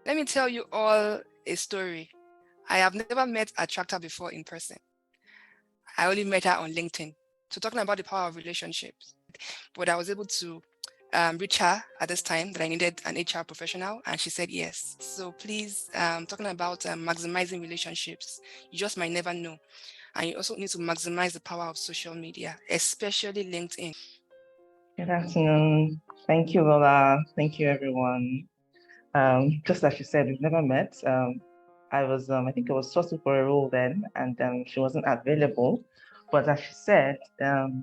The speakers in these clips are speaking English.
Let me tell you all a story. I have never met Attractor before in person. I only met her on LinkedIn. So talking about the power of relationships. But I was able to reach her at this time that I needed an HR professional, and she said yes. So please, talking about maximizing relationships, you just might never know. And you also need to maximize the power of social media, especially LinkedIn. Good afternoon. Thank you, Lola. Thank you, everyone. Just as she said, we've never met. I think I was sourcing for a role then, and she wasn't available. But as she said,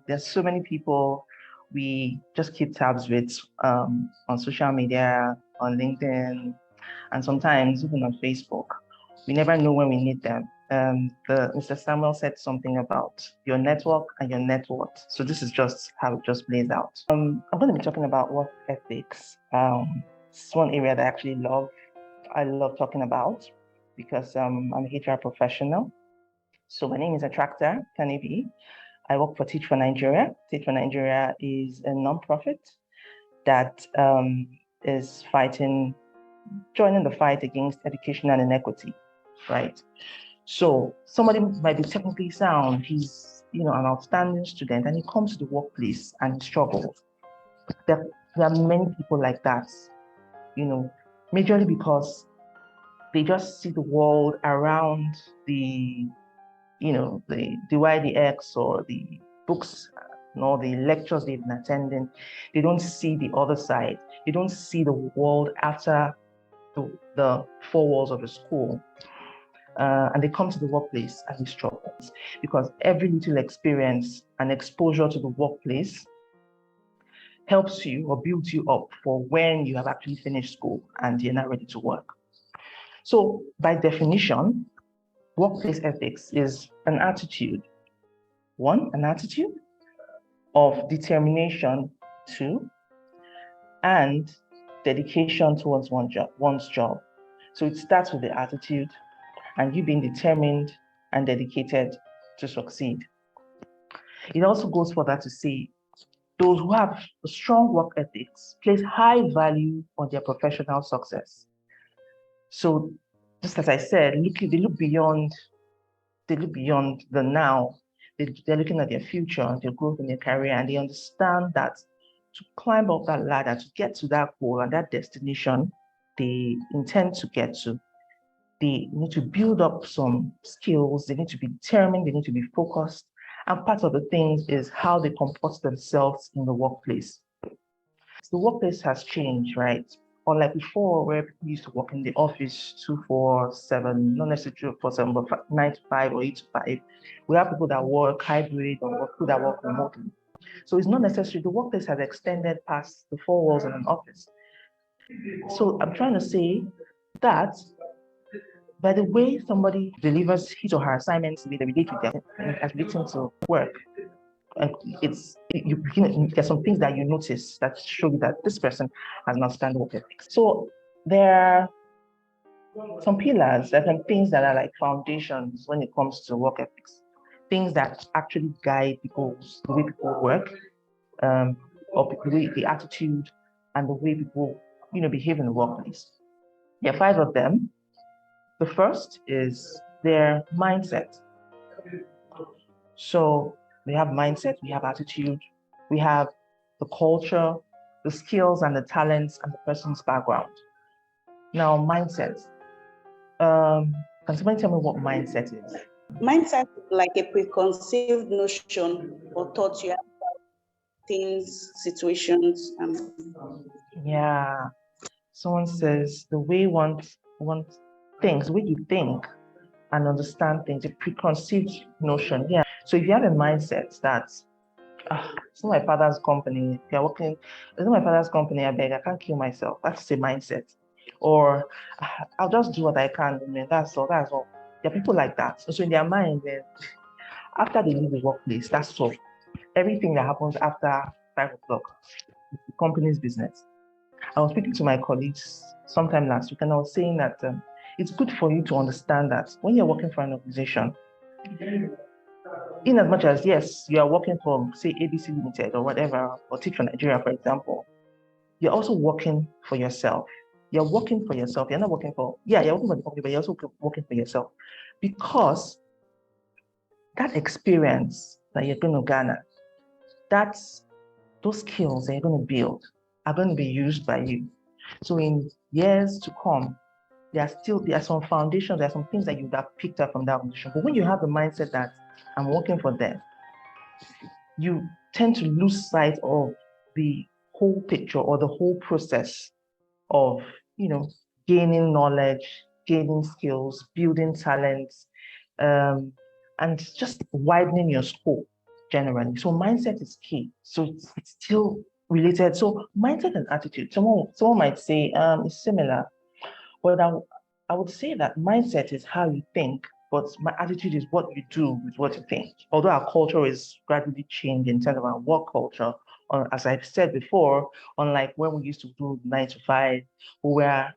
there's so many people we just keep tabs with on social media, on LinkedIn, and sometimes even on Facebook. We never know when we need them. Mr. Samuel said something about your network and your net worth. So this is just how it just plays out. I'm going to be talking about work ethics. It's one area that I love talking about because I'm an HR professional. So my name is Attractor Kanebi. I work for Teach for Nigeria. Teach for Nigeria is a nonprofit that is joining the fight against educational inequity, right? So somebody might be technically sound, he's an outstanding student, and he comes to the workplace and he struggles. There are many people like that, majorly because they just see the world around the YDX or the books or the lectures they've been attending. They don't see the other side. They don't see the world after the four walls of the school. And they come to the workplace and they struggle because every little experience and exposure to the workplace helps you or builds you up for when you have actually finished school and you're not ready to work. So by definition, workplace ethics is an attitude. One, an attitude of determination. Two, and dedication towards one's job. So it starts with the attitude and you being determined and dedicated to succeed. It also goes further to say those who have a strong work ethics place high value on their professional success. So just as I said, they look beyond the now. They're looking at their future, their growth in their career, and they understand that to climb up that ladder, to get to that goal and that destination they intend to get to, they need to build up some skills, they need to be determined, they need to be focused. And part of the things is how they comport themselves in the workplace. The workplace has changed, right? Unlike before, where people used to work in the office 2-4-7, not necessarily 2-4-7, but 9 to 5 or 8 to 5. We have people that work hybrid or people that work remotely. So it's not necessary. The workplace has extended past the four walls in an office. So I'm trying to say that by the way somebody delivers his or her assignments, the way they relate with them, as relating to work, there's some things that you notice that show you that this person has not understand work ethics. So there are some pillars, there are some things that are like foundations when it comes to work ethics, things that actually guide the way people work, or the attitude and the way people behave in the workplace. There are 5 of them. The first is their mindset. So we have mindset, we have attitude, we have the culture, the skills and the talents and the person's background. Now, mindset. Can somebody tell me what mindset is? Mindset is like a preconceived notion or thought you have about things, situations. Yeah. Someone says the way one thinks, the way you think and understand things, a preconceived notion. Yeah. So if you have a mindset that it's not my father's company, if you're working, it's not my father's company, I beg, I can't kill myself. That's a mindset. Or I'll just do what I can. I mean, that's all. There are people like that. So in their mind, after they leave the workplace, that's all. Everything that happens after 5 o'clock is the company's business. I was speaking to my colleagues sometime last week, and I was saying that it's good for you to understand that when you're working for an organization, in as much as, yes, you are working for, say, ABC Limited or whatever, or Teach for Nigeria, for example, you're also working for yourself. you're working for yourself. You're not working for, you're working for the company, but you're also working for yourself. Because that experience that you're going to garner, those skills that you're going to build are going to be used by you. So in years to come, there are some foundations, there are some things that you would have picked up from that organization. But when you have the mindset that I'm working for them, you tend to lose sight of the whole picture or the whole process of, gaining knowledge, gaining skills, building talents, and just widening your scope generally. So mindset is key. So it's still related. So mindset and attitude. Someone might say it's similar, but I would say that mindset is how you think, but my attitude is what you do with what you think. Although our culture is gradually changing in terms of our work culture, as I've said before, unlike when we used to do 9 to 5, where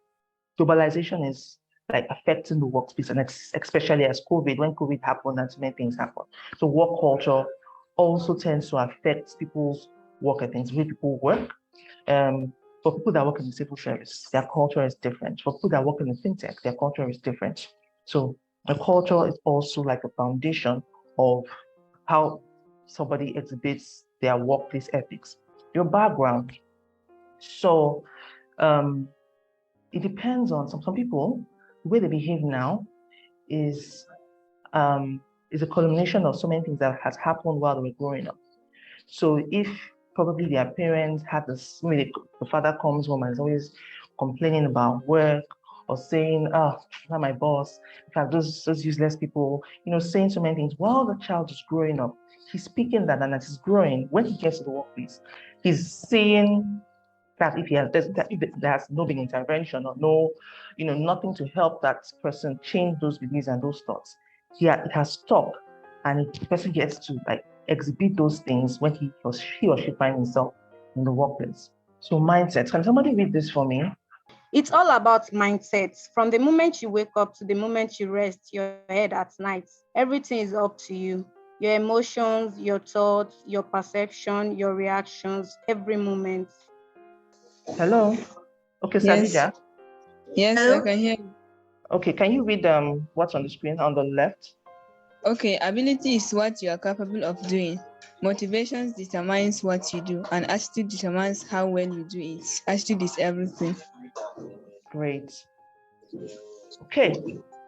globalization is like affecting the workspace, and especially as when COVID happened and so many things happened. So work culture also tends to affect people's work ethics, the way people work. For people that work in the civil service, their culture is different. For people that work in the fintech, their culture is different. So the culture is also like a foundation of how somebody exhibits their workplace ethics. Your background. So it depends on some people. The way they behave now is a culmination of so many things that has happened while they were growing up. So if probably their parents had this, maybe the father comes home and is always complaining about work or saying, not my boss, in fact, those useless people, saying so many things while the child is growing up. He's speaking that, and as he's growing, when he gets to the workplace, he's saying that if there has no big intervention or no, nothing to help that person change those beliefs and those thoughts, it has stopped, and the person gets to exhibit those things when he or she finds himself in the workplace. So mindset. Can somebody read this for me? It's all about mindsets. From the moment you wake up to the moment you rest your head at night, everything is up to you. Your emotions, your thoughts, your perception, your reactions, every moment. Hello? Okay, Yes. Sadija. Yes, Hello? I can hear you. Okay, can you read what's on the screen on the left? Okay, ability is what you are capable of doing. Motivations determines what you do, and attitude determines how well you do it. Attitude is everything. Great. Okay,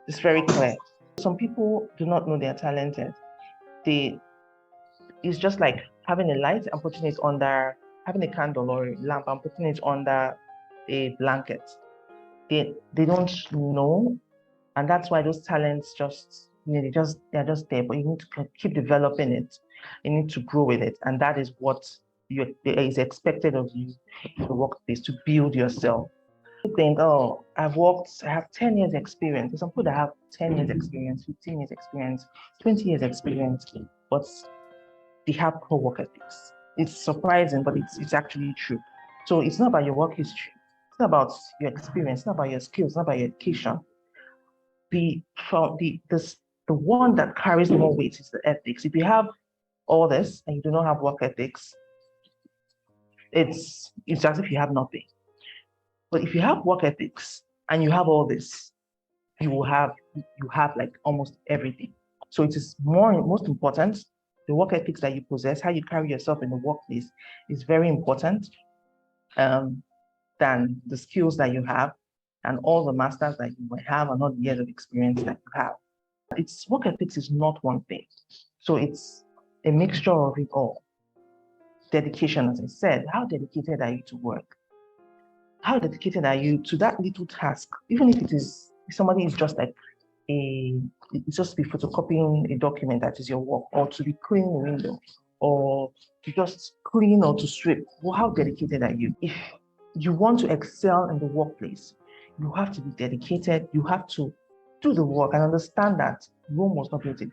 it's very clear. Some people do not know they are talented. It's just like having a light and putting it under, having a candle or a lamp and putting it under a blanket. They don't know, and that's why those talents just, they're just there. But you need to keep developing it. You need to grow with it, and that is what is expected of you in the workplace, to build yourself. You think, I have 10 years experience. There's some people that have 10 years experience, 15 years experience, 20 years experience, but they have poor work ethics. It's surprising, but it's actually true. So it's not about your work history. It's not about your experience. It's not about your skills. It's not about your education. The one that carries more weight is the ethics. If you have all this and you do not have work ethics, it's as if you have nothing. But if you have work ethics and you have all this, you have like almost everything. So it is most important. The work ethics that you possess, how you carry yourself in the workplace, is very important than the skills that you have and all the masters that you might have and all the years of experience that you have. Work ethics is not one thing. So it's a mixture of it all. Dedication, as I said, how dedicated are you to work? How dedicated are you to that little task? Even if somebody is just like it's just be photocopying a document that is your work, or to be cleaning a window, or to just clean or to sweep. Well, how dedicated are you? If you want to excel in the workplace, you have to be dedicated. You have to do the work and understand that Rome was not built in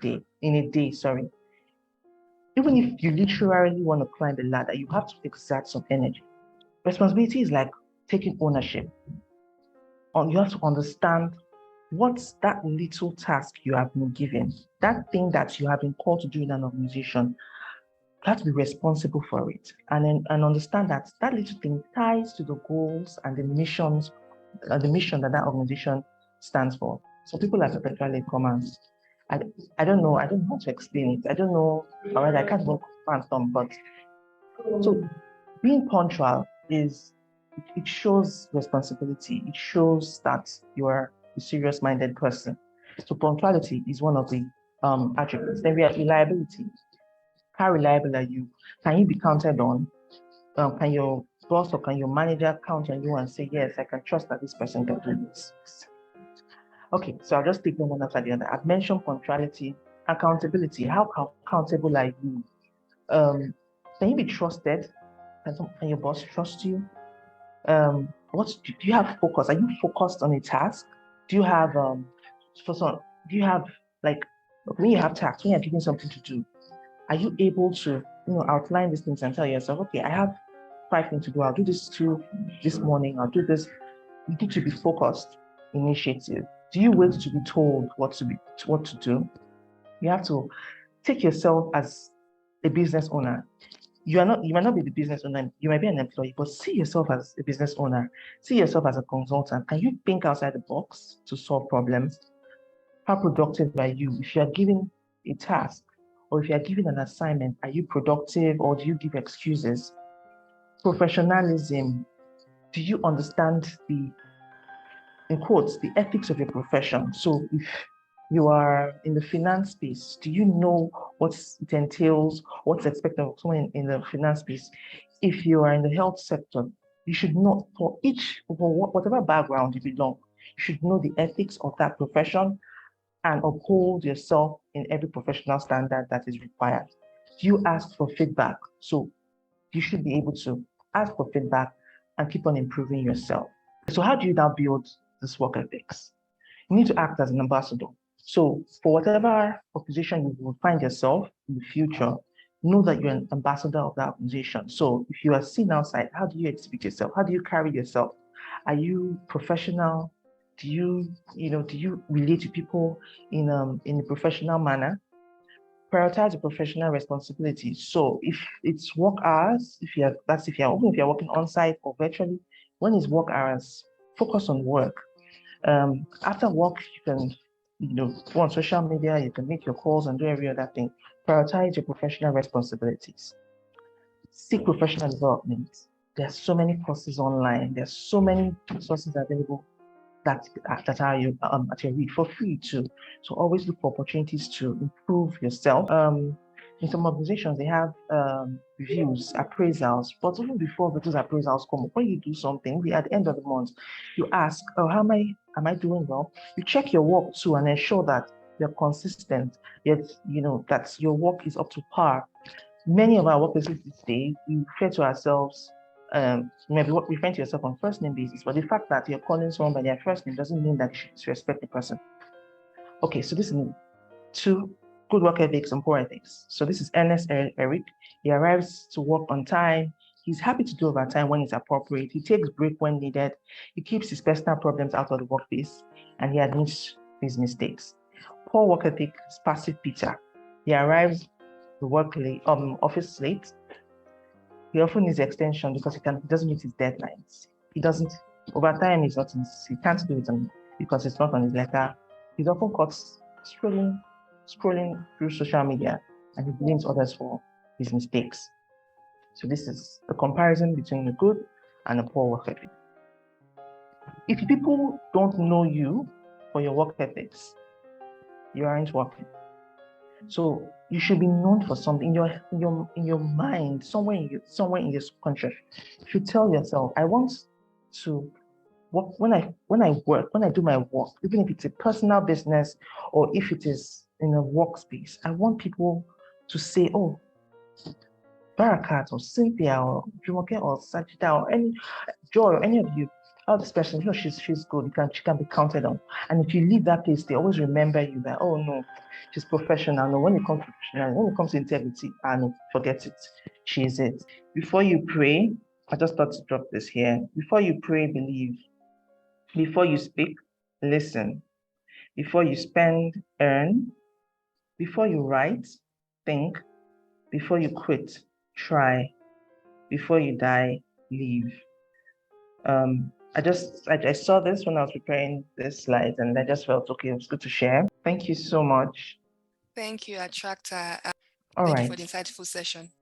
a day. Even if you literally want to climb the ladder, you have to exert some energy. Responsibility is like taking ownership. You have to understand what's that little task you have been given, that thing that you have been called to do in an organization. You have to be responsible for it, and understand that little thing ties to the goals and the missions the mission that organization stands for. So people are perpetual latecomers. I don't know how to explain it. I don't know, all right, I can't even fathom, but so being punctual it shows responsibility. It shows that you are a serious-minded person. So punctuality is one of the attributes. Then we have reliability. How reliable are you? Can you be counted on? Can your boss or can your manager count on you and say, yes, I can trust that this person can do this? Okay, so I'll just take them one after the other. I've mentioned punctuality, accountability. How accountable are you? Can you be trusted? Can your boss trust you? Do you have focus? Are you focused on a task? Do you have like when you have tasks, when you're given something to do, are you able to outline these things and tell yourself, okay, I have 5 things to do. I'll do this this morning. I'll do this. You need to be focused. Initiative. Do you wait to be told what to do? You have to take yourself as a business owner. You might not be the business owner, you might be an employee, but see yourself as a business owner, see yourself as a consultant. Can you think outside the box to solve problems? How productive are you? If you are given a task or if you are given an assignment, are you productive or do you give excuses? Professionalism. Do you understand in quotes, the ethics of your profession? So if you are in the finance space, do you know what it entails, what's expected of someone in the finance space? If you are in the health sector, you should know for whatever background you belong, you should know the ethics of that profession and uphold yourself in every professional standard that is required. Do you ask for feedback? So you should be able to ask for feedback and keep on improving yourself. So how do you now build this work ethics? You need to act as an ambassador. So for whatever organization you will find yourself in the future, know that you're an ambassador of that organization. So if you are seen outside, how do you exhibit yourself? How do you carry yourself? Are you professional? Do you relate to people in a professional manner? Prioritize the professional responsibility. So if it's work hours, if you're working on site or virtually, when it's work hours, focus on work. After work, you can go on social media, you can make your calls and do every other thing. Prioritize your professional responsibilities. Seek professional development. There's so many courses online. There's so many resources available that are at your reach for free too. So always look for opportunities to improve yourself. In some organizations, they have reviews, appraisals, but even before those appraisals come up, when you do something, at the end of the month, you ask, oh, am I doing well? You check your work too and ensure that you're consistent, yet that your work is up to par. Many of our workplaces these days, we refer to ourselves, maybe referring to yourself on first name basis, but the fact that you're calling someone by their first name doesn't mean that you should disrespect the person. Okay, so this is 2 good work ethics and poor ethics. So this is Ernest Eric. He arrives to work on time. He's happy to do overtime when it's appropriate. He takes break when needed. He keeps his personal problems out of the workplace, and he admits his mistakes. Poor work ethic is passive Peter. He arrives to work late, office late. He often needs extension because he doesn't meet his deadlines. Overtime is not he can't do it because it's not on his letter. He's often caught scrolling through social media, and he blames others for his mistakes. So this is the comparison between a good and a poor work ethic. If people don't know you for your work ethics, you aren't working. So you should be known for something in your mind, somewhere in your subconscious. You should tell yourself, I want to work when I do my work, even if it's a personal business or if it is in a workspace, I want people to say, oh, Barakat or Cynthia or Jumoke or Sajida or any Joy or any of you, oh, this person, she's good. She can be counted on. And if you leave that place, they always remember you that, oh no, she's professional. No, when it comes to professional, when it comes to integrity, no, forget it. She is it. Before you pray, I just thought to drop this here. Before you pray, believe. Before you speak, listen. Before you spend, earn. Before you write, think. Before you quit, try. Before you die, leave. I saw this when I was preparing this slide, and I just felt, okay, it was good to share. Thank you so much. Thank you, Attractor. All Thank you right. for the insightful session.